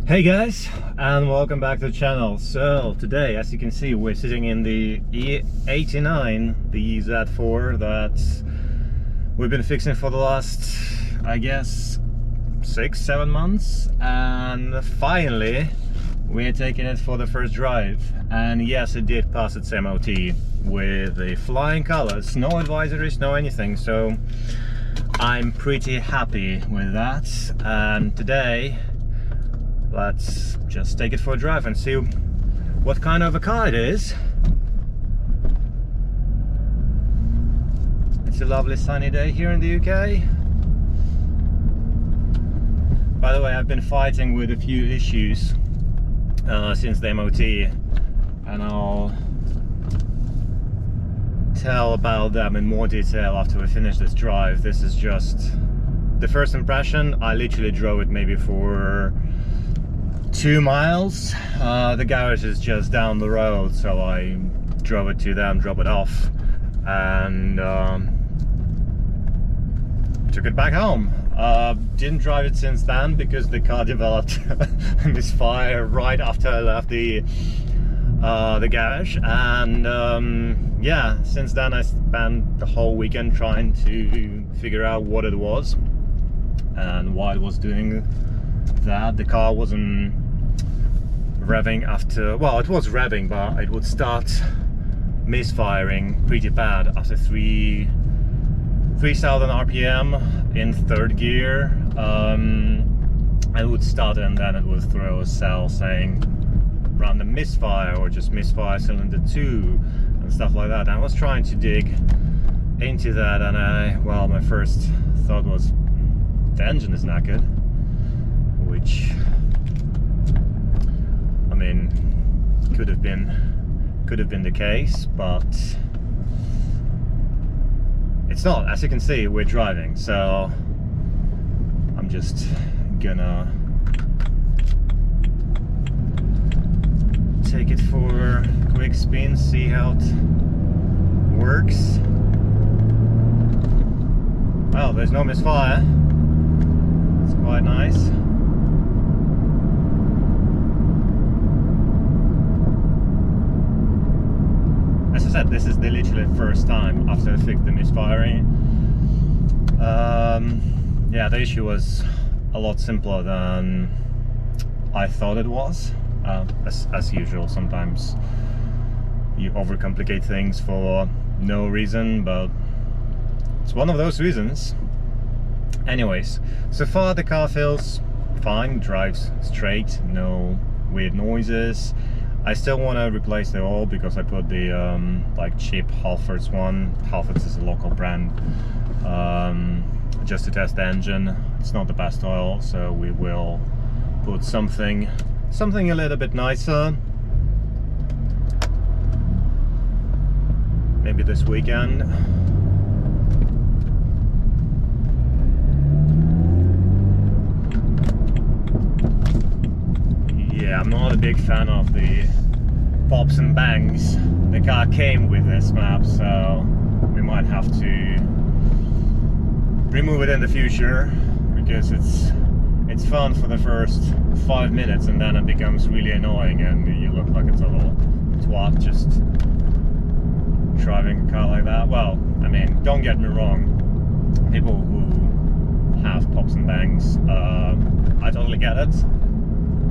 Hey guys, and welcome back to the channel. So today, as you can see, we're sitting in the E89, the Z4 that we've been fixing for the last, I guess, 6-7 months, and finally we're taking it for the first drive. And yes, it did pass its MOT with the flying colors, no advisories, no anything, so I'm pretty happy with that. And today let's just take it for a drive and see what kind of a car it is. It's a lovely sunny day here in the UK. By the way, I've been fighting with a few issues since the MOT, and I'll tell about them in more detail after we finish this drive. This is just the first impression. I literally drove it maybe for 2 miles. The garage is just down the road, so I drove it to them, drop it off, and took it back home. Didn't drive it since then because the car developed a misfire right after I left the garage, and yeah, since then I spent the whole weekend trying to figure out what it was and why it was doing that. The car wasn't revving after, well, it was revving, but it would start misfiring pretty bad after 3,000 RPM in third gear. I would start and then it would throw a cell saying random misfire or just misfire cylinder 2 and stuff like that. And I was trying to dig into that, and well, my first thought was the engine is knackered, which, I mean, could have been the case, but it's not. As you can see, we're driving, so I'm just gonna take it for a quick spin, see how it works. Well, there's no misfire. It's quite nice. As I said, this is the literally first time after I fixed the misfiring. Yeah, the issue was a lot simpler than I thought it was. As usual, sometimes you overcomplicate things for no reason, but it's one of those reasons. Anyways, so far the car feels fine, drives straight, no weird noises. I still want to replace the oil because I put the like cheap Halfords one. Halfords is a local brand, just to test the engine. It's not the best oil, so we will put something a little bit nicer, maybe this weekend. Yeah, I'm not a big fan of the pops and bangs. The car came with this map, so we might have to remove it in the future, because it's fun for the first 5 minutes and then it becomes really annoying and you look like a total twat just driving a car like that. Well, I mean, don't get me wrong, people who have pops and bangs, I totally get it.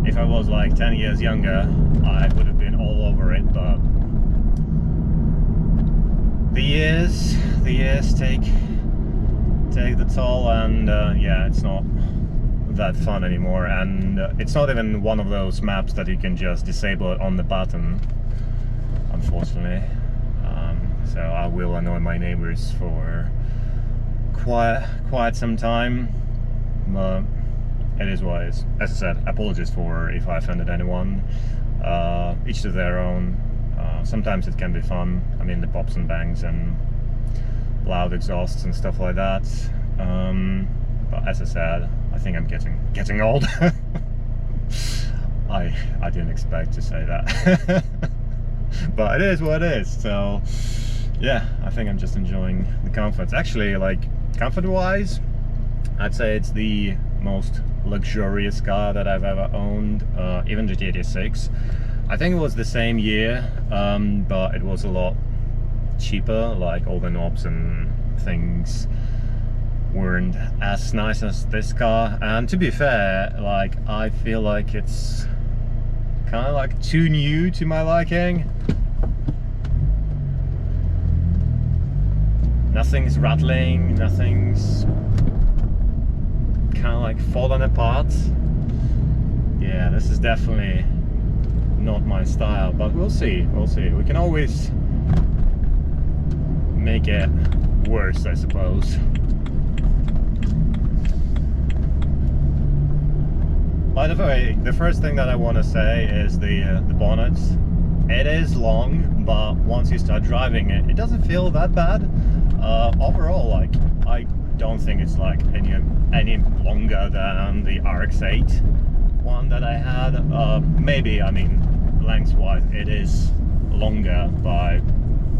If I was like 10 years younger, I would have been all over it, but the years take the toll, and yeah, it's not that fun anymore. And it's not even one of those maps that you can just disable it on the button, unfortunately. So I will annoy my neighbors for quite some time, but it is what it is. As I said, apologies for if I offended anyone. Each to their own. Sometimes it can be fun. I mean, the pops and bangs and loud exhausts and stuff like that. But as I said, I think I'm getting old. I didn't expect to say that. But it is what it is. So yeah, I think I'm just enjoying the comforts. Actually, like, comfort wise, I'd say it's the most luxurious car that I've ever owned, even the GT6. I think it was the same year, but it was a lot cheaper, like all the knobs and things weren't as nice as this car. And to be fair, like, I feel like it's kind of like too new to my liking. Nothing's rattling, nothing's kind of like falling apart. Yeah, this is definitely not my style, but we'll see, we can always make it worse, I suppose. By the way, the first thing that I want to say is the bonnet. It is long, but once you start driving it, it doesn't feel that bad. Overall, like, I don't think it's like any longer than the RX-8 one that I had. Maybe, I mean, lengthwise it is longer by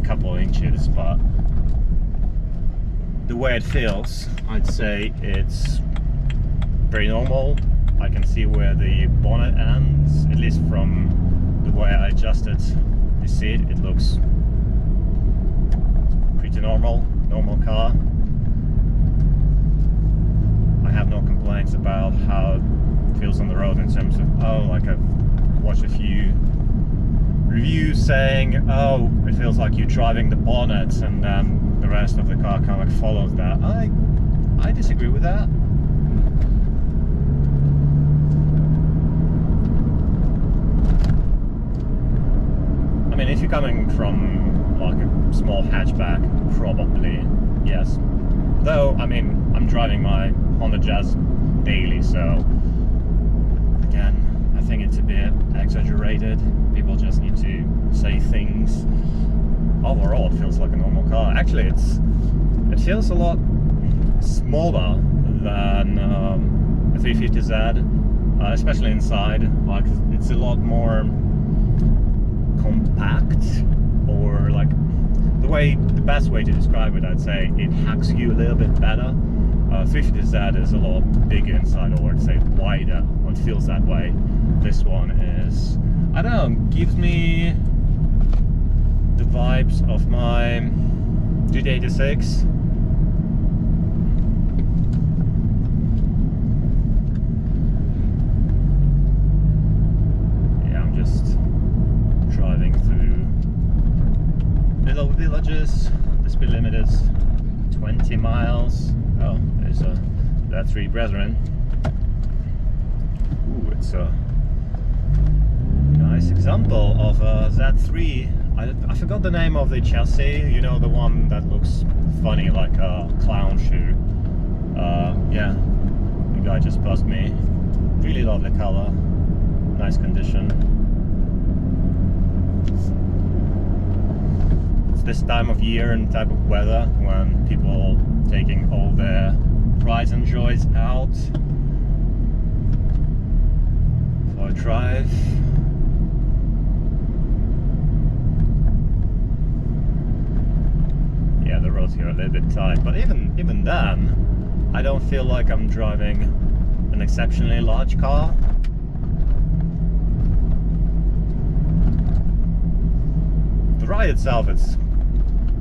a couple of inches, but the way it feels, I'd say it's pretty normal. I can see where the bonnet ends, at least from the way I adjusted the seat. It looks pretty normal car. I have no complaints about how it feels on the road in terms of, like I've watched a few reviews saying, it feels like you're driving the bonnet, and then the rest of the car kind of like follows that. I disagree with that. I mean, if you're coming from like a small hatchback, probably yes. Though, I mean, I'm driving my Honda Jazz daily, so again, I think it's a bit exaggerated. People just need to say things. Overall, it feels like a normal car. Actually, it feels a lot smaller than a 350Z, especially inside. Like, it's a lot more compact, or like the best way to describe it, I'd say it hacks you a little bit better. 350Z is a lot bigger inside, or I'd say wider, or it feels that way. This one is, I don't know, gives me the vibes of my GT86. Yeah, I'm just driving through little villages. The speed limit is 20 miles. Oh, there's the Three Brethren. Ooh, it's a nice example of a Z3. I forgot the name of the chassis. You know, the one that looks funny, like a clown shoe. Yeah, the guy just passed me. Really lovely color, nice condition. This time of year and type of weather when people taking all their prides and joys out for a drive. Yeah, the roads here are a little bit tight, but even then, I don't feel like I'm driving an exceptionally large car. The ride itself is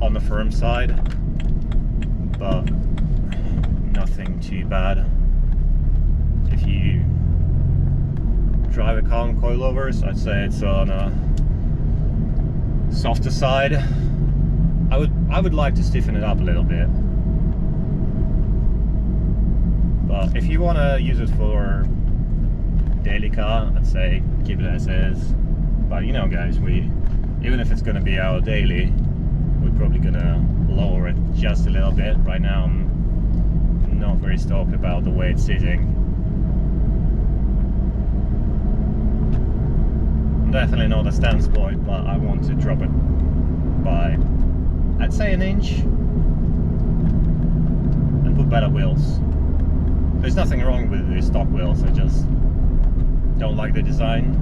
on the firm side, but nothing too bad. If you drive a car on coilovers, I'd say it's on a softer side. I would like to stiffen it up a little bit, but if you want to use it for daily car, I'd say keep it as is. But you know, guys, even if it's going to be our daily, we're probably gonna lower it just a little bit. Right now I'm not very stoked about the way it's sitting. I'm definitely not a stance boy, but I want to drop it by, I'd say, an inch, and put better wheels. There's nothing wrong with the stock wheels, I just don't like the design,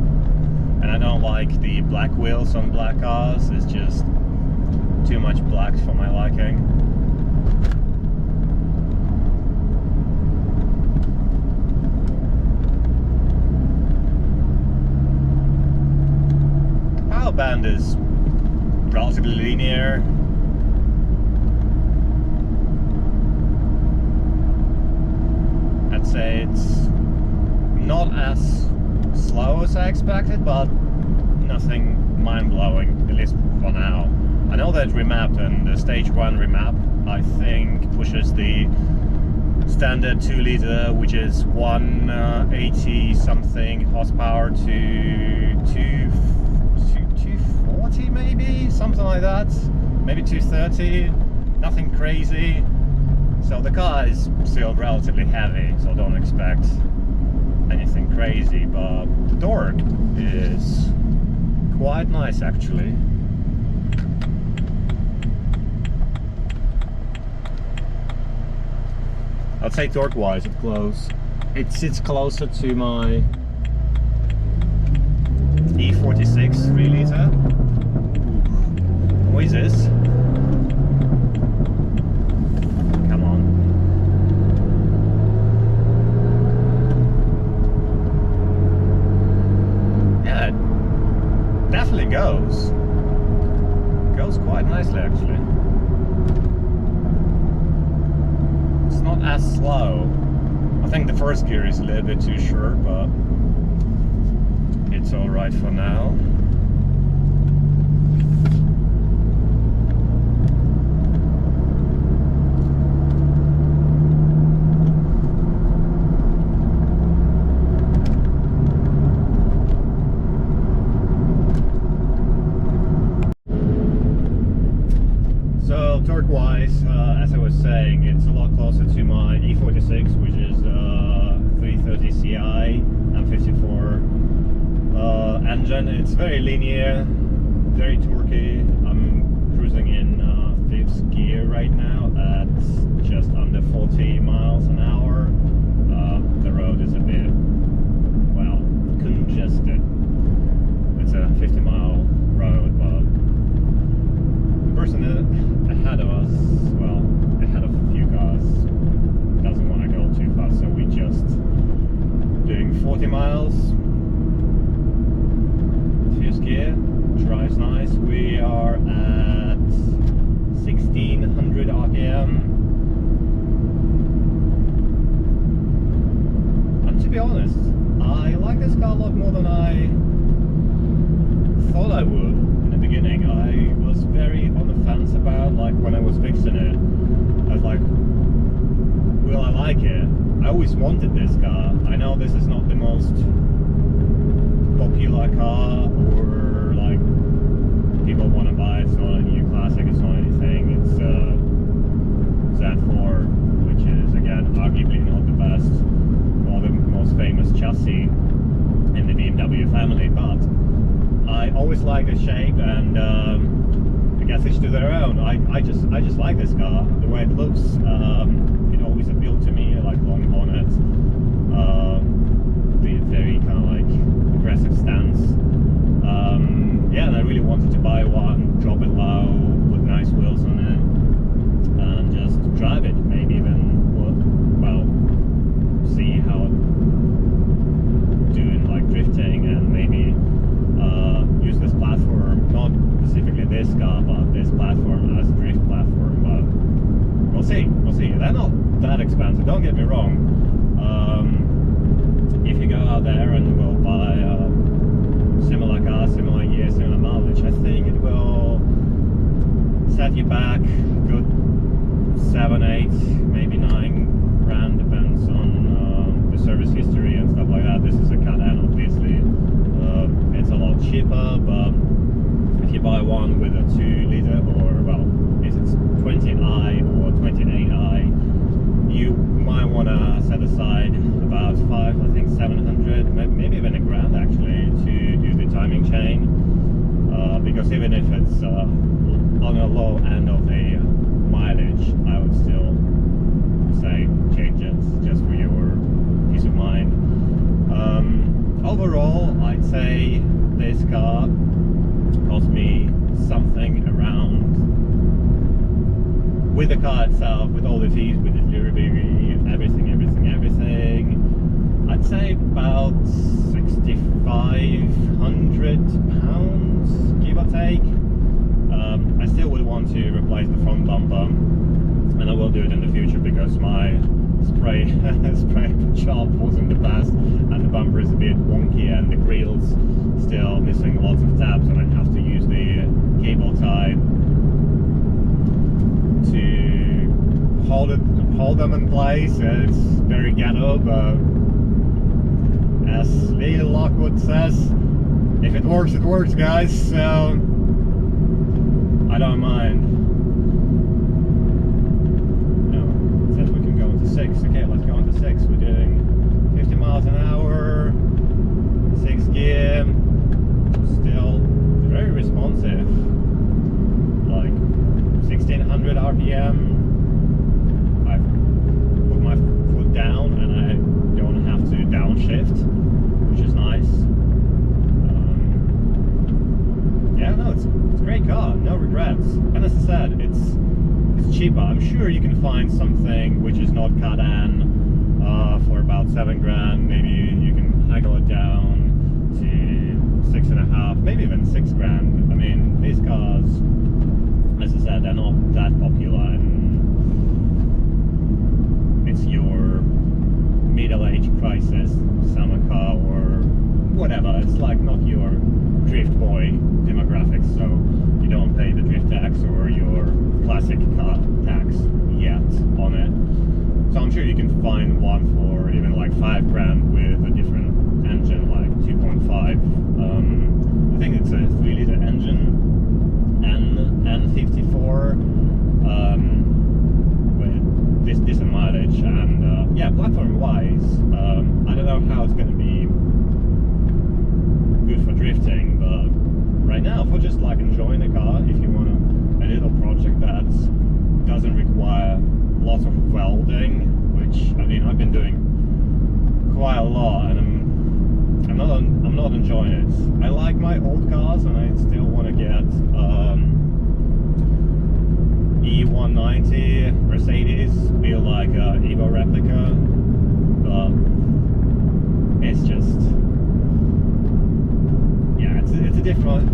and I don't like the black wheels on black cars. It's just too much black for my liking. band is relatively linear. I'd say it's not as slow as I expected, but nothing mind-blowing, at least for now. I know that remapped, and the stage 1 remap I think pushes the standard 2-liter, which is 180 something horsepower, to 240 maybe, something like that, maybe 230, nothing crazy. So the car is still relatively heavy, so don't expect anything crazy, but the torque is quite nice actually. I'd say torque-wise it sits closer to my E46 3-liter. What is this? Come on. Yeah, it definitely goes. Goes quite nicely actually. Not as slow. I think the first gear is a little bit too short, but it's alright for now. So torque-wise, as I was saying, it's a lot closer to my E46, which is 330 Ci M54 engine. It's very linear, very torquey. I'm cruising in 5th gear right now at just under 40 miles an hour. The road is a bit, well, congested. It's a 50-mile road, but the person ahead of us, well, ahead of a few cars, doesn't want to go too fast, so we just doing 40 miles. Fifth gear, drives nice. We are at 1600 RPM. And to be honest, I like this car a lot more than I thought I would in the beginning. I was very on the fence about, like, when I was fixing it, I was like, will I like it? I always wanted this car. I know this is not the most popular car, or like people want to buy. It's not a new classic, it's not anything. It's Z4, which is again arguably not the best or the most famous chassis in the BMW family, but I always like the shape, and I guess each to their own. I just like this car, the way it looks. It always appealed to me, like long bonnet, the very kind of like aggressive stance. Yeah, and I really wanted to buy one, drop it low, put nice wheels on it, and just drive it. Maybe even, well, see how it doing like drifting, and maybe use this platform, not specifically this car, but this platform as a drift platform. But we'll see, they're not that expensive, don't get me wrong. If you go out there and will buy a similar car, similar year, similar mileage, I think it will set you back good 7, 8, maybe 9 grand, depends on the service history and stuff like that. This is a cut-end, obviously. It's a lot cheaper, but if you buy one with a 2-liter, or, well, if it's 20i or 28i, you might want to set aside about 700, maybe even a grand actually, to do the timing chain, because even if it's on a low end of the mileage, I would still say change it, just for your peace of mind. Overall, I'd say this car cost me something around, with the car itself, with all the fees, with the delivery, everything, I'd say about £6,500, give take. I still would want to replace the front bumper, and I will do it in the future because my spray job wasn't the best, and the bumper is a bit wonky, and the grill's still missing lots of tabs, and I have to use the cable tie to hold them in place. It's very ghetto, but as Lee Lockwood says, if it works, it works, guys, so I don't mind. No, it says we can go into 6. Okay, let's go into 6. We're doing 50 miles an hour, 6 gear, still very responsive, like 1600 RPM. I've put my foot down and I don't have to downshift, which is nice. Yeah, no, it's a great car, no regrets. And as I said, it's cheaper. I'm sure you can find something which is not Cardan for about 7 grand. Maybe you can haggle it down to 6.5, maybe even 6 grand. I mean, these cars, as I said, they're not that popular, and it's your middle-age crisis summer car or whatever. It's like not your drift boy demographics, so you don't pay the drift tax or your classic car tax yet on it. So I'm sure you can find one for even like 5 grand with a different engine, like 2.5. I think it's a 3-liter engine, N54, with decent mileage, and yeah, platform wise, I don't know how it's going to be good for drifting, but right now, for just like enjoying the car, if you want a little project that doesn't require lots of welding, which I mean I've been doing quite a lot, and I'm not enjoying it. I like my old cars, and I still want to get E190 Mercedes, be like a Evo replica, but it's just, it's a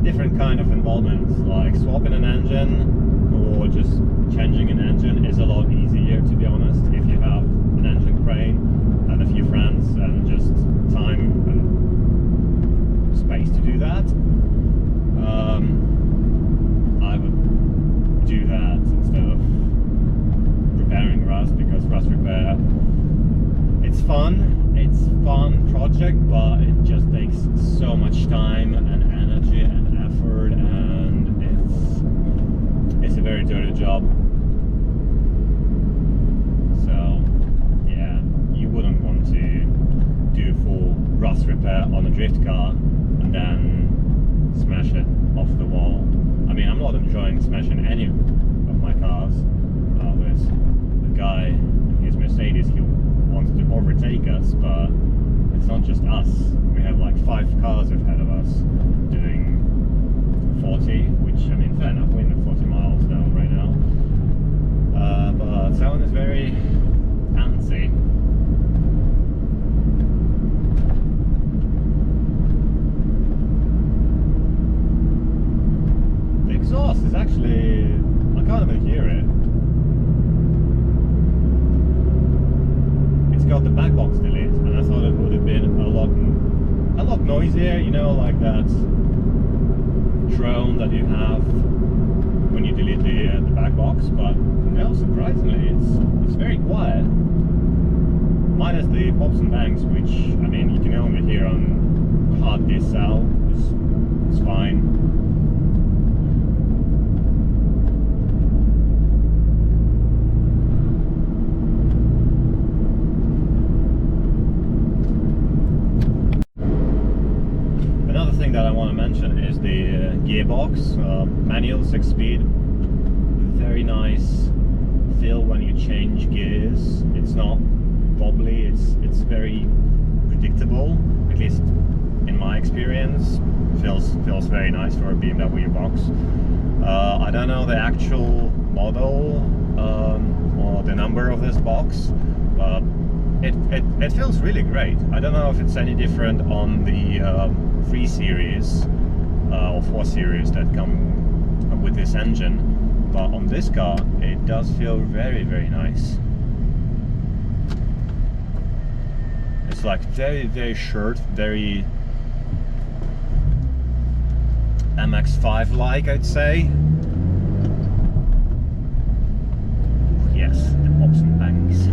different kind of involvement. Like swapping an engine or just changing an engine is a lot easier, to be honest, if you have an engine crane and a few friends and just time and space to do that. I would do that instead of repairing rust, because rust repair, it's fun project, but it just takes so much time and energy and effort, and it's a very dirty job. So yeah, you wouldn't want to do full rust repair on a drift car and then smash it off the wall. I mean, I'm not enjoying smashing any of my cars. There's a guy in his Mercedes, he wants to overtake us, but it's not just us. We have like 5 cars ahead of us doing 40, which, I mean, fair enough, we're in the 40 miles down right now. But sound is very antsy. The exhaust is actually, I can't even hear it. It's got the back box delete, and I thought it would have been a lot noisier, you know, like that drone that you have when you delete the back box. But no, surprisingly, it's very quiet, minus the pops and bangs, which, I mean, you can only hear on hard disk cell. It's fine. That I want to mention is the gearbox, manual 6-speed, very nice feel when you change gears. It's not wobbly, it's very predictable, at least in my experience. Feels very nice for a BMW box. I don't know the actual model or the number of this box, but it feels really great. I don't know if it's any different on the 3 Series, or 4 Series that come with this engine, but on this car it does feel very, very nice. It's like very, very short, very MX-5 like, I'd say. Yes, the pops and bangs.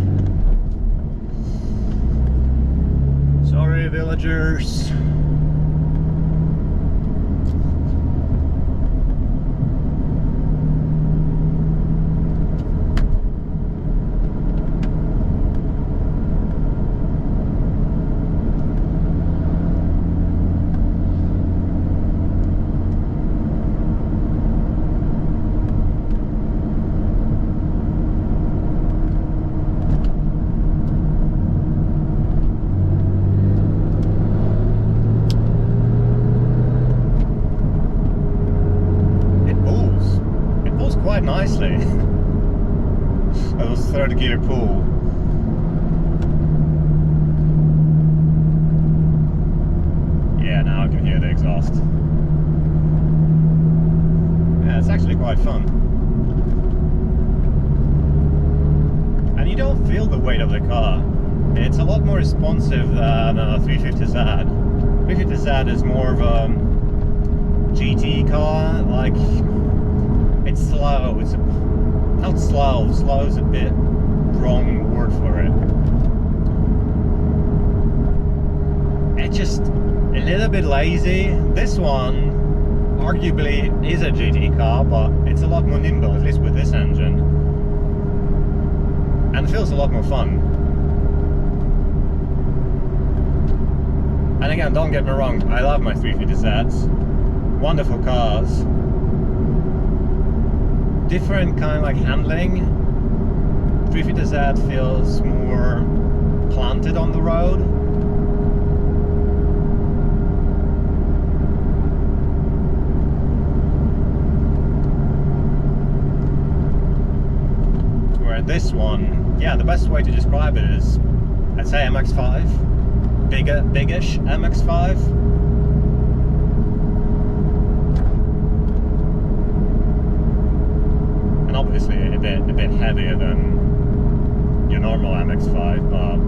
Sorry, villagers. Quite nicely. That was third gear pull. Yeah, now I can hear the exhaust. Yeah, it's actually quite fun. And you don't feel the weight of the car. It's a lot more responsive than a 350Z. 350Z is more of a GT car, like it's slow. It's not slow. Slow is a bit wrong word for it. It's just a little bit lazy. This one arguably is a GT car, but it's a lot more nimble, at least with this engine, and feels a lot more fun. And again, don't get me wrong, I love my 350Zs. Wonderful cars. Different kind of like handling. 350Z feels more planted on the road. Where this one, yeah, the best way to describe it is, I'd say MX-5, biggish MX-5. Obviously a bit heavier than your normal MX-5, but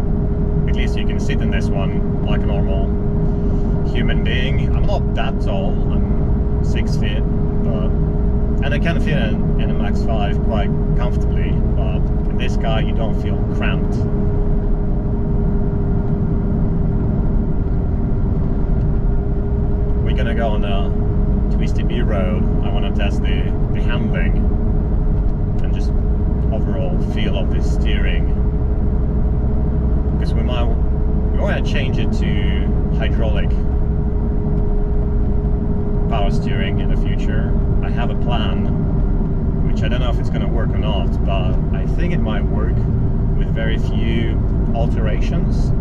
at least you can sit in this one like a normal human being. I'm not that tall, I'm 6 feet, but and I can fit in an MX-5 quite comfortably, but in this car you don't feel cramped. We're gonna go on a Twisty B road. I want to test the handling and just overall feel of the steering, because we want to change it to hydraulic power steering in the future. I have a plan, which I don't know if it's going to work or not, but I think it might work with very few alterations.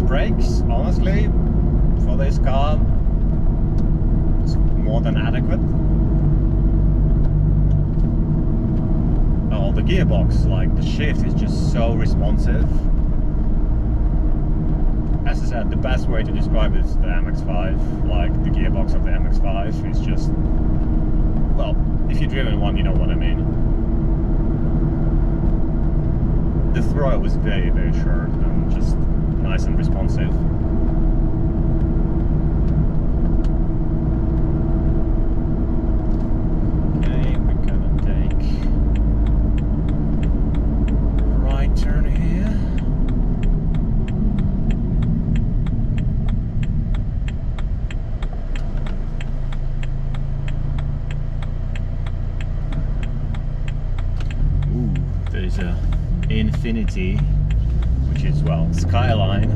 Brakes, honestly, for this car, it's more than adequate. Oh, the gearbox, like the shift is just so responsive. As I said, the best way to describe it is the MX-5, like the gearbox of the MX-5 is just, well, if you've driven one, you know what I mean. The throw was very, very short and just nice and responsive. Okay, we're gonna take a right turn here. Ooh, there's a Infinity, which is, well, Skyline.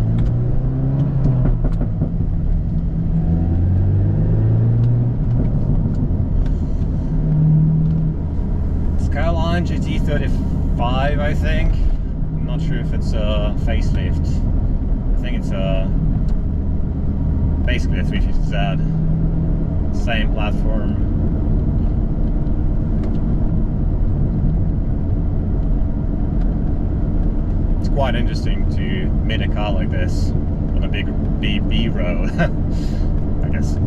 Skyline GT35, I think. I'm not sure if it's a facelift. I think it's basically a 350Z. same platform. It's quite interesting to meet a car like this on a big B road. I guess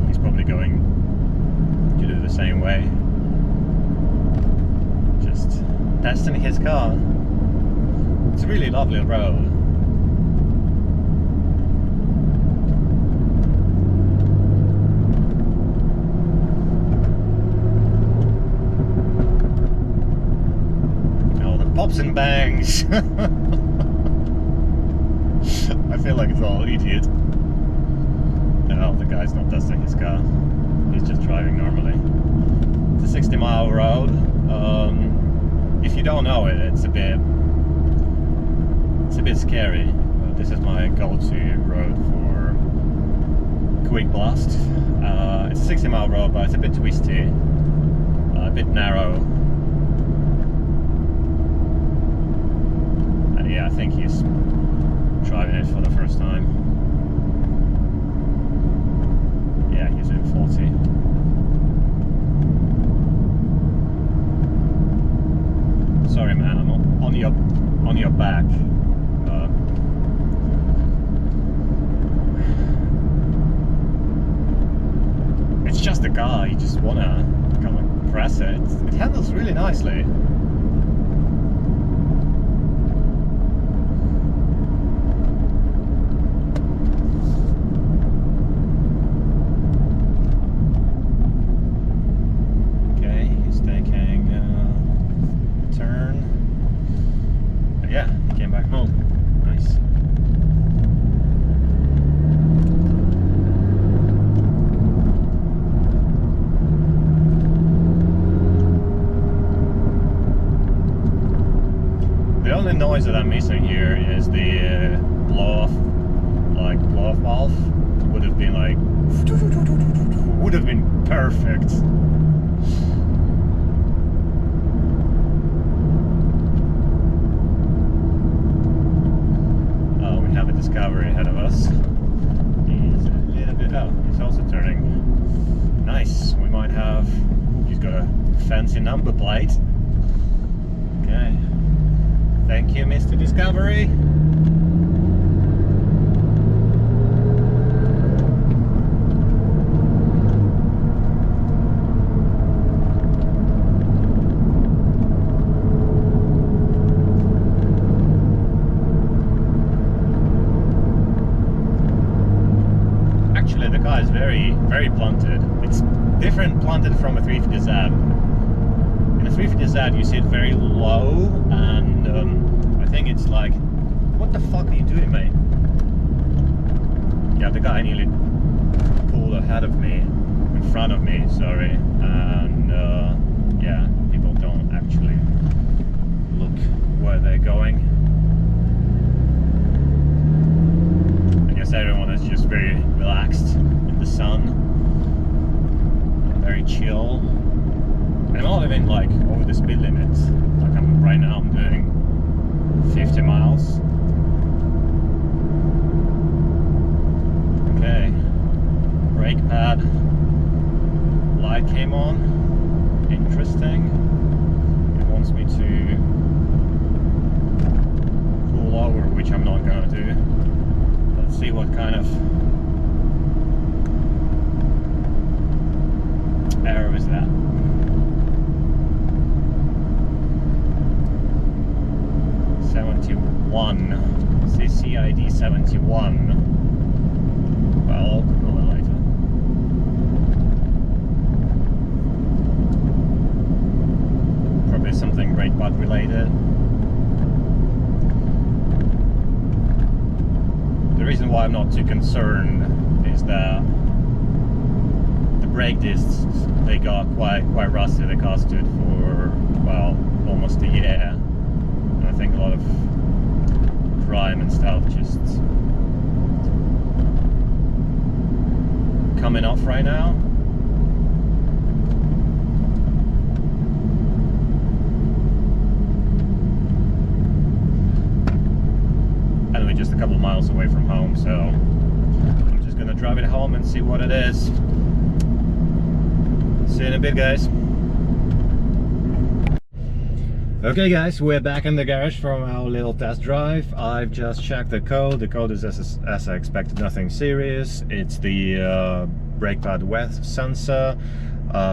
he's probably going to do the same way. Just testing his car. It's a really lovely road. Oh, the pops and bangs. I feel like it's all idiot. No, the guy's not testing his car. He's just driving normally. It's a 60-mile road. If you don't know it, it's a bit scary. This is my go-to road for quick blast. It's a 60-mile road, but it's a bit twisty, a bit narrow. And yeah, I think he's driving it for the first time. Yeah, he's in 40. Sorry, man, I'm on your back. It's just a car. You just wanna kind of press it. It handles really nicely. Yeah, he came back home. Nice. The only noise that I'm missing here is the blow-off valve. Would have been like, would have been perfect. Discovery ahead of us. He's a little bit, oh, he's also turning. Nice. We might have, he's got a fancy number plate. Okay. Thank you, Mr. Discovery. Is very planted. It's different planted from a 350Z. In a 350Z you see it very low, and I think it's like, what the fuck are you doing, mate? Yeah, the guy nearly pulled ahead of me, in front of me, sorry, and yeah, people don't actually look where they're going. I guess everyone is just very relaxed in the sun, very chill. And I'm not even like over the speed limit. Like right now I'm doing 50 miles. Okay, brake pad light came on. Interesting. It wants me to pull over, which I'm not gonna do. Let's see what kind of error is that. CCID 71. Well, I'll Google it later. Probably something brake pad related. The reason why I'm not too concerned is that the brake discs, they got quite rusty. They costed for, well, almost a year. And I think a lot of grime and stuff just coming off right now. And we're just a couple of miles away from home, so I'm just gonna drive drive it home and see what it is. See you in a bit, guys. Okay guys, we're back in the garage from our little test drive. I've just checked the code. The code is as I expected, nothing serious. It's the brake pad wet sensor,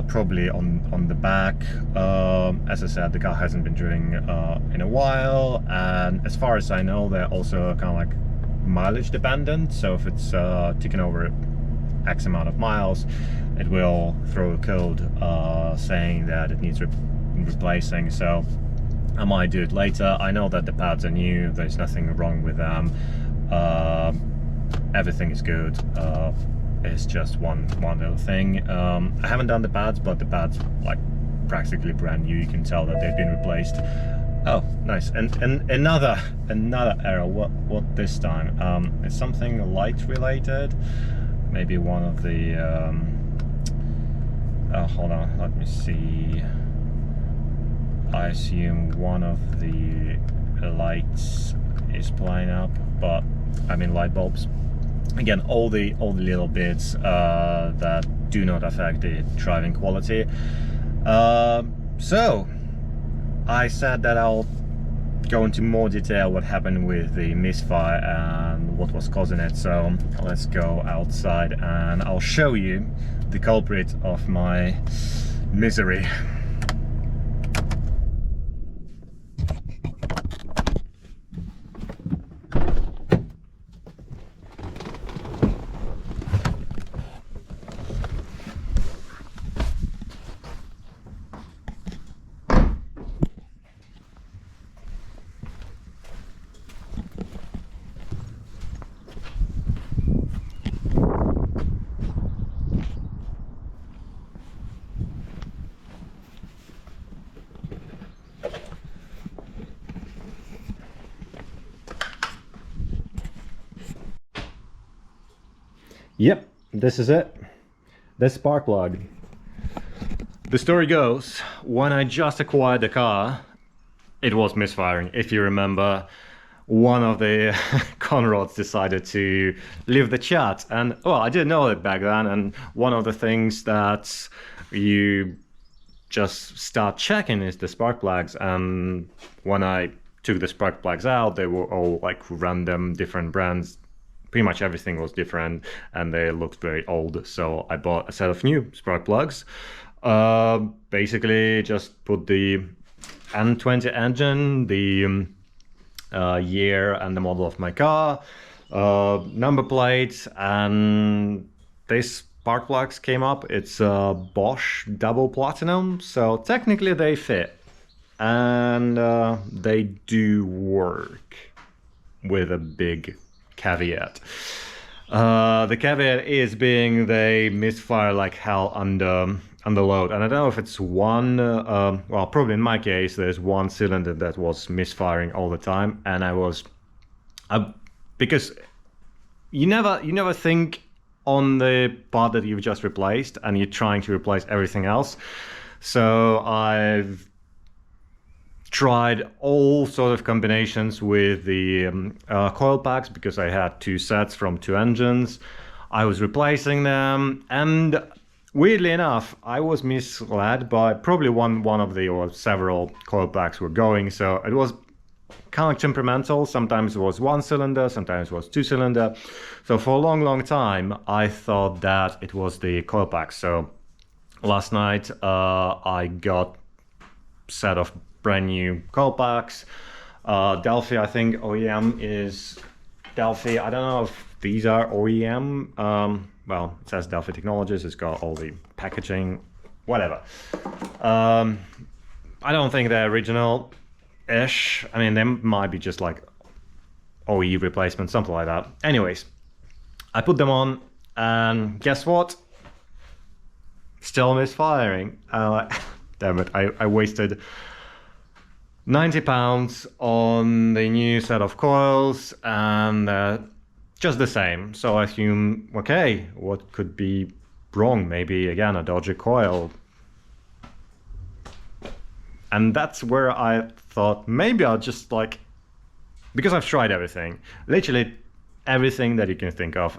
probably on the back. As I said, the car hasn't been driven in a while, and as far as I know, they're also kind of like mileage dependent. So if it's ticking over X amount of miles, it will throw a code saying that it needs replacing. So I might do it later. I know that the pads are new, there's nothing wrong with them, everything is good. It's just one little thing. I haven't done the pads, but the pads like practically brand new. You can tell that they've been replaced. Oh, nice. And another error. What this time? It's something light related. Maybe one of the oh, hold on, let me see. I assume one of the lights is playing up, but I mean light bulbs. Again, all the little bits that do not affect the driving quality. So I said that I'll go into more detail what happened with the misfire and what was causing it. So let's go outside and I'll show you the culprit of my misery. Yep, this is it. The spark plug. The story goes, when I just acquired the car, it was misfiring. If you remember, one of the Conrods decided to leave the chat, and well, I didn't know it back then, and one of the things that you just start checking is the spark plugs, and when I took the spark plugs out, they were all like random different brands. Pretty much everything was different and they looked very old, so I bought a set of new spark plugs. Basically just put the N20 engine, the year and the model of my car, number plate, and these spark plugs came up. It's a Bosch double platinum, so technically they fit and they do work, with a big caveat. The caveat is being they misfire like hell under load, and I don't know if it's one, well, probably in my case there's one cylinder that was misfiring all the time, and because you never think on the part that you've just replaced and you're trying to replace everything else. So I've tried all sort of combinations with the coil packs, because I had two sets from two engines. I was replacing them, and weirdly enough, I was misled by probably one of the, or several coil packs were going, so it was kind of temperamental. Sometimes it was one cylinder, sometimes it was two cylinder. So for a long time, I thought that it was the coil packs. So last night, I got a set of brand new coil packs. Delphi, I think OEM is Delphi. I don't know if these are OEM. Well, it says Delphi Technologies. It's got all the packaging, whatever. I don't think they're original-ish. I mean, they might be just like OE replacement, something like that. Anyways, I put them on, and guess what? Still misfiring. Damn it, I wasted £90 on the new set of coils, and just the same. So I assume, okay, what could be wrong? Maybe again a dodgy coil. And that's where I thought maybe I'll just like, because I've tried everything, literally everything that you can think of.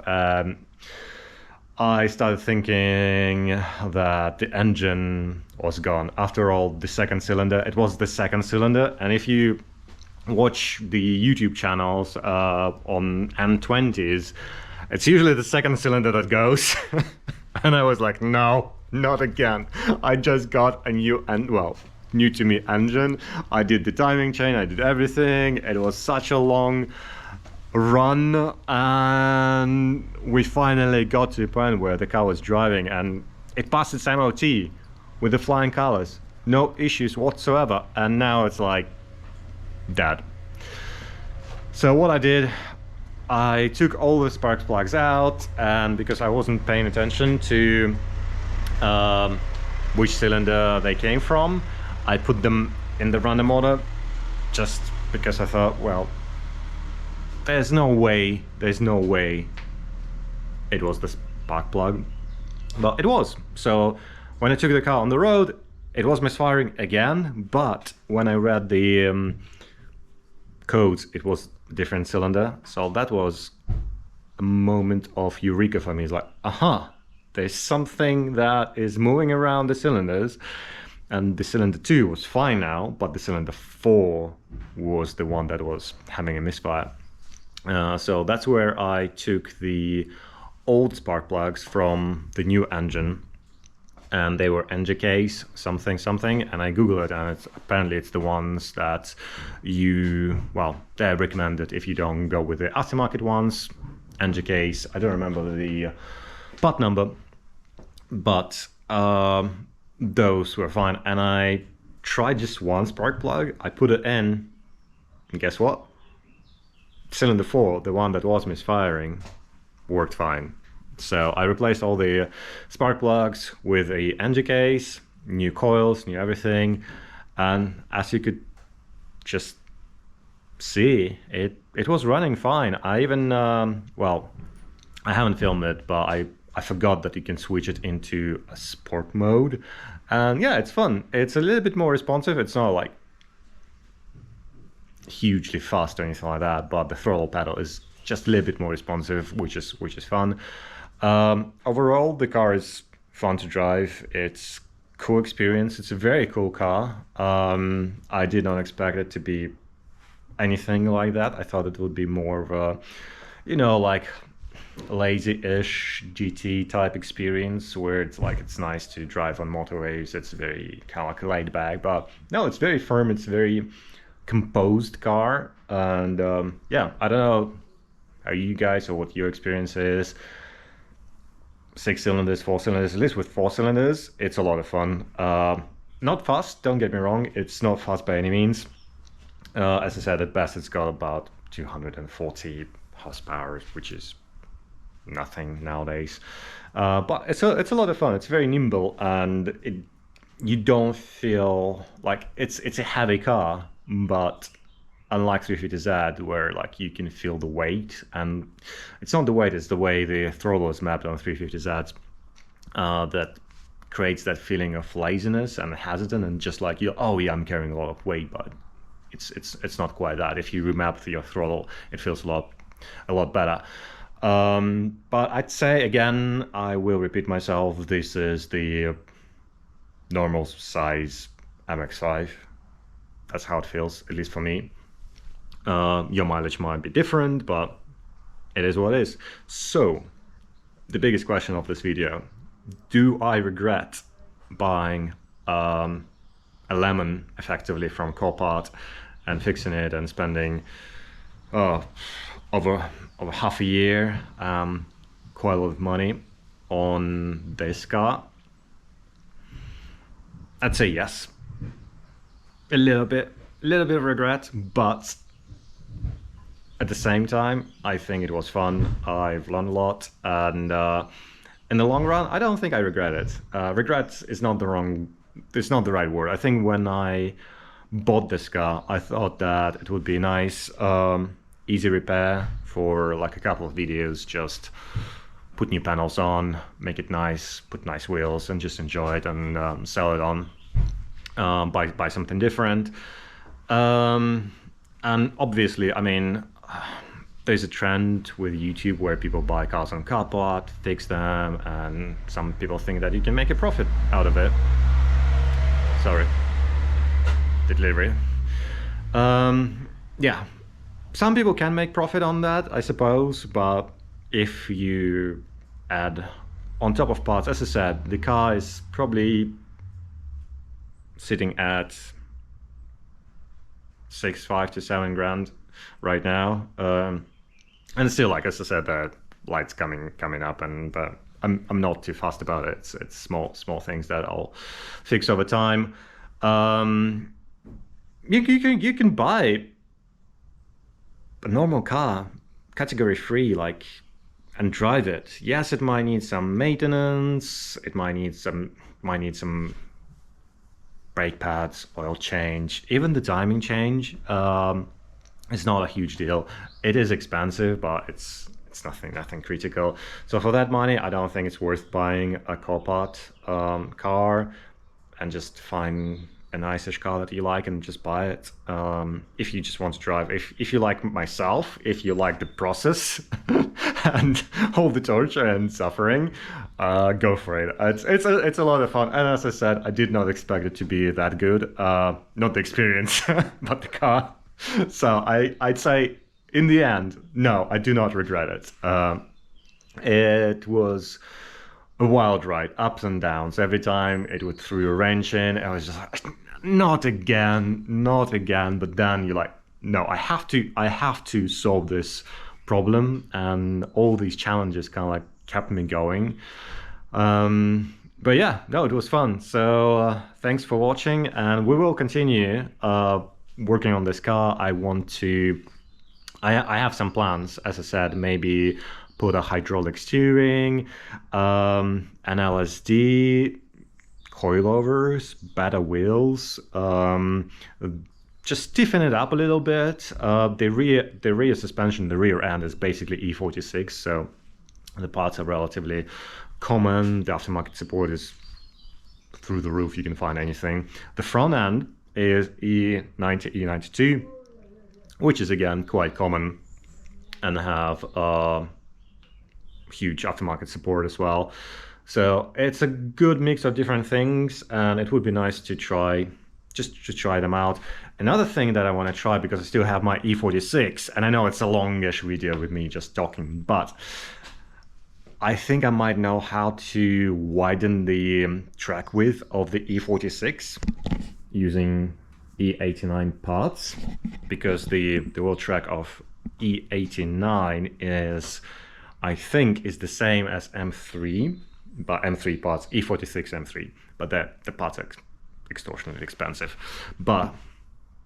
I started thinking that the engine was gone. After all, the second cylinder, it was the second cylinder. And if you watch the YouTube channels on M20s, it's usually the second cylinder that goes. And I was like, no, not again. I just got a new new to me engine. I did the timing chain, I did everything. It was such a long run, and we finally got to the point where the car was driving and it passed its MOT with the flying colors, no issues whatsoever, and now it's like dead. So what I did, I took all the spark plugs out, and because I wasn't paying attention to which cylinder they came from, I put them in the random order just because I thought, well, there's no way it was the spark plug, but it was. So when I took the car on the road, it was misfiring again, but when I read the codes, it was a different cylinder. So that was a moment of eureka for me. It's like, aha, there's something that is moving around the cylinders. And the cylinder 2 was fine now, but the cylinder 4 was the one that was having a misfire. So that's where I took the old spark plugs from the new engine, and they were NGKs something, and I googled it, and apparently it's the ones that they're recommended if you don't go with the aftermarket ones. NGKs, I don't remember the part number, but those were fine. And I tried just one spark plug, I put it in, and guess what? Cylinder 4, the one that was misfiring, worked fine. So I replaced all the spark plugs with the NGKs, new coils, new everything, and as you could just see, it was running fine. I even I haven't filmed it, but I forgot that you can switch it into a sport mode, and yeah, it's fun. It's a little bit more responsive. It's not like hugely fast or anything like that, but the throttle pedal is just a little bit more responsive, which is fun. Overall, the car is fun to drive. It's cool experience. It's a very cool car. I did not expect it to be anything like that. I thought it would be more of a, like lazy-ish GT type experience where it's nice to drive on motorways. It's very kind of like laid back, but no, it's very firm. It's very composed car, and yeah, I don't know how you guys or what your experience is. 6 cylinders, 4 cylinders, at least with 4 cylinders, it's a lot of fun. Not fast, don't get me wrong, it's not fast by any means. As I said, at best it's got about 240 horsepower, which is nothing nowadays. But it's a lot of fun. It's very nimble, and you don't feel like it's a heavy car, but unlike 350Z, where you can feel the weight, and it's not the weight, it's the way the throttle is mapped on 350Z that creates that feeling of laziness and hesitant, and just like oh yeah, I'm carrying a lot of weight, but it's not quite that. If you remap your throttle, it feels a lot better. But I'd say again, I will repeat myself, this is the normal size MX-5. That's how it feels, at least for me. Your mileage might be different, but it is what it is. So, the biggest question of this video, do I regret buying a lemon effectively from Copart and fixing it and spending over half a year, quite a lot of money on this car? I'd say yes. A little bit of regret, but at the same time, I think it was fun. I've learned a lot, and in the long run, I don't think I regret it. Regret is not the right word. I think when I bought this car, I thought that it would be nice, easy repair for a couple of videos. Just put new panels on, make it nice, put nice wheels, and just enjoy it and sell it on. Buy something different. And obviously, I mean, there's a trend with YouTube where people buy cars on CarPart, fix them, and some people think that you can make a profit out of it. Sorry, the delivery. Yeah, some people can make profit on that, I suppose, but if you add on top of parts, as I said, the car is probably sitting at 6.5 to 7 grand right now, and still, like as I said, the lights coming up, and but I'm not too fussed about it. It's small things that I'll fix over time. You can buy a normal car, category 3, like, and drive it. Yes, it might need some maintenance. It might need some brake pads, oil change, even the timing change. It's not a huge deal. It is expensive, but it's nothing critical. So for that money, I don't think it's worth buying a CarPart car, and just find a nice-ish car that you like and just buy it. If you just want to drive, if you like myself, if you like the process and all the torture and suffering, go for it. It's a lot of fun, and as I said, I did not expect it to be that good. Not the experience, but the car. So I'd say in the end, no, I do not regret it. It was a wild ride, ups and downs. Every time it would throw a wrench in, I was just like, not again. But then you're like, no, I have to solve this problem, and all these challenges kind of like kept me going. But yeah, no, it was fun. So thanks for watching, and we will continue working on this car. I have some plans, as I said, maybe put a hydraulic steering, an LSD, coilovers, better wheels, just stiffen it up a little bit. The rear suspension, the rear end is basically E46, so the parts are relatively common. The aftermarket support is through the roof, you can find anything. The front end is E90, E92, which is again quite common, and have huge aftermarket support as well. So it's a good mix of different things, and it would be nice to try them out. Another thing that I want to try, because I still have my E46, and I know it's a longish video with me just talking, but I think I might know how to widen the track width of the E46 using E89 parts, because the wheel track of E89 is, I think, is the same as M3, but M3 parts, E46 M3, but the parts are extortionately expensive. But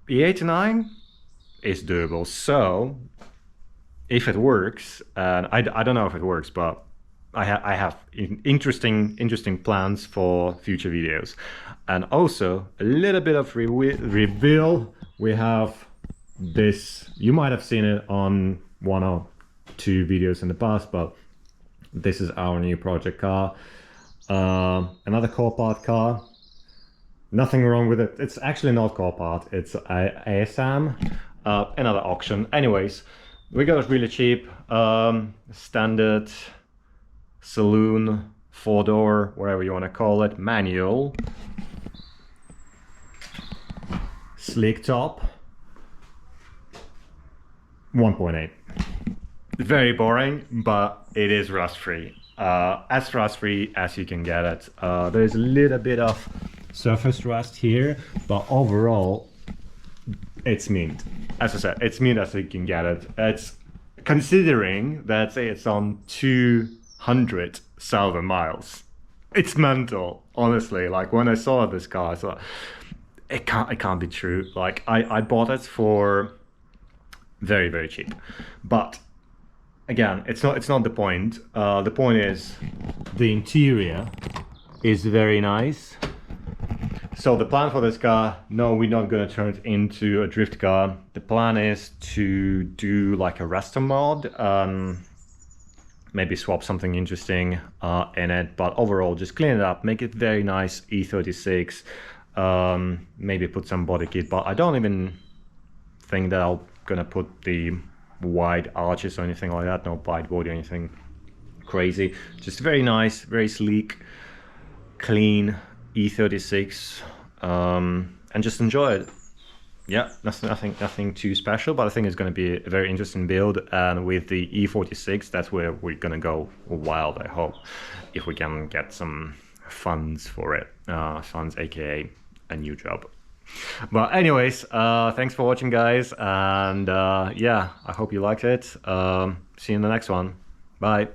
E89 is doable, so if it works, and I don't know if it works, but I have interesting plans for future videos. And also a little bit of reveal. We have this, you might have seen it on 1 or 2 videos in the past, but this is our new project car. Another CarPart car. Nothing wrong with it. It's actually not CarPart, it's ASM. Another auction. Anyways, we got it really cheap. Standard saloon, 4-door, whatever you want to call it, manual, slick top, 1.8. Very boring, but it is rust-free. As rust-free as you can get it. There's a little bit of surface rust here, but overall it's mint. As I said, it's mint as you can get it. It's considering that it's on 200 salvage miles. It's mental, honestly. Like when I saw this car, I thought it can't be true. Like I bought it for very cheap, but again, it's not the point. The point is the interior is very nice. So the plan for this car, no, we're not going to turn it into a drift car. The plan is to do like a resto mod, maybe swap something interesting in it, but overall just clean it up, make it very nice, E36, maybe put some body kit, but I don't even think that I'm gonna put the wide arches or anything like that, no wide body or anything crazy. Just very nice, very sleek, clean E36, and just enjoy it. Yeah, nothing too special, but I think it's going to be a very interesting build. And with the E46, that's where we're going to go wild, I hope, if we can get some funds for it. Funds, aka a new job. But anyways, thanks for watching, guys, and yeah, I hope you liked it. See you in the next one. Bye.